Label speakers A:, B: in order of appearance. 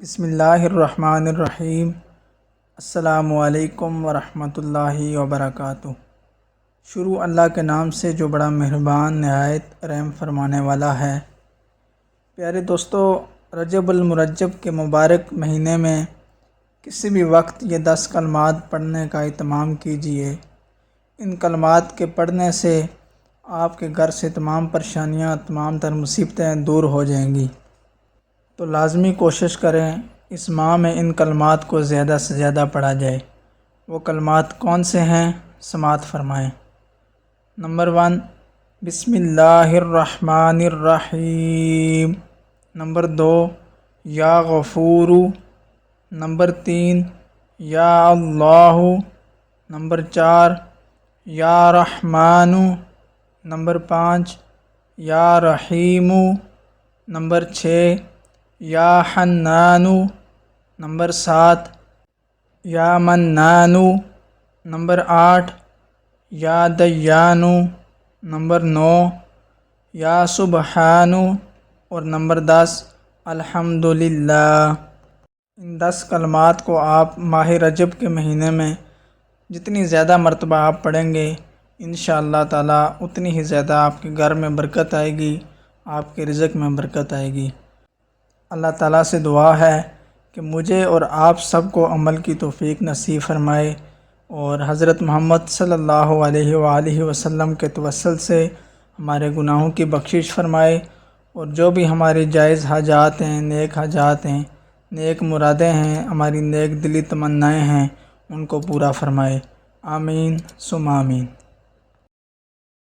A: بسم اللہ الرحمن الرحیم۔ السلام علیکم ورحمۃ اللہ وبرکاتہ۔ شروع اللہ کے نام سے جو بڑا مہربان نہایت رحم فرمانے والا ہے۔ پیارے دوستو، رجب المرجب کے مبارک مہینے میں کسی بھی وقت یہ 10 کلمات پڑھنے کا اہتمام کیجیے۔ ان کلمات کے پڑھنے سے آپ کے گھر سے تمام پریشانیاں، تمام تر مصیبتیں دور ہو جائیں گی۔ تو لازمی کوشش کریں اس ماہ میں ان کلمات کو زیادہ سے زیادہ پڑھا جائے۔ وہ کلمات کون سے ہیں؟ سماعت فرمائیں۔ نمبر 1، بسم اللہ الرحمن الرحیم۔ نمبر 2، یا غفور۔ نمبر 3، یا اللہ۔ نمبر 4، یا رحمان۔ نمبر 5، یا رحیم۔ نمبر 6، یا حنان۔ نمبر 7، یا منان۔ نمبر 8، یا دیان۔ نمبر 9، یا سبحان۔ اور نمبر 10، الحمدللہ۔ ان 10 کلمات کو آپ ماہ رجب کے مہینے میں جتنی زیادہ مرتبہ آپ پڑھیں گے انشاءاللہ تعالی اتنی ہی زیادہ آپ کے گھر میں برکت آئے گی، آپ کے رزق میں برکت آئے گی۔ اللہ تعالیٰ سے دعا ہے کہ مجھے اور آپ سب کو عمل کی توفیق نصیب فرمائے، اور حضرت محمد صلی اللہ علیہ وآلہ وسلم کے توسل سے ہمارے گناہوں کی بخشش فرمائے، اور جو بھی ہماری جائز حاجات ہیں، نیک حاجات ہیں، نیک مرادیں ہیں، ہماری نیک دلی تمنائیں ہیں، ان کو پورا فرمائے۔ آمین ثم آمین۔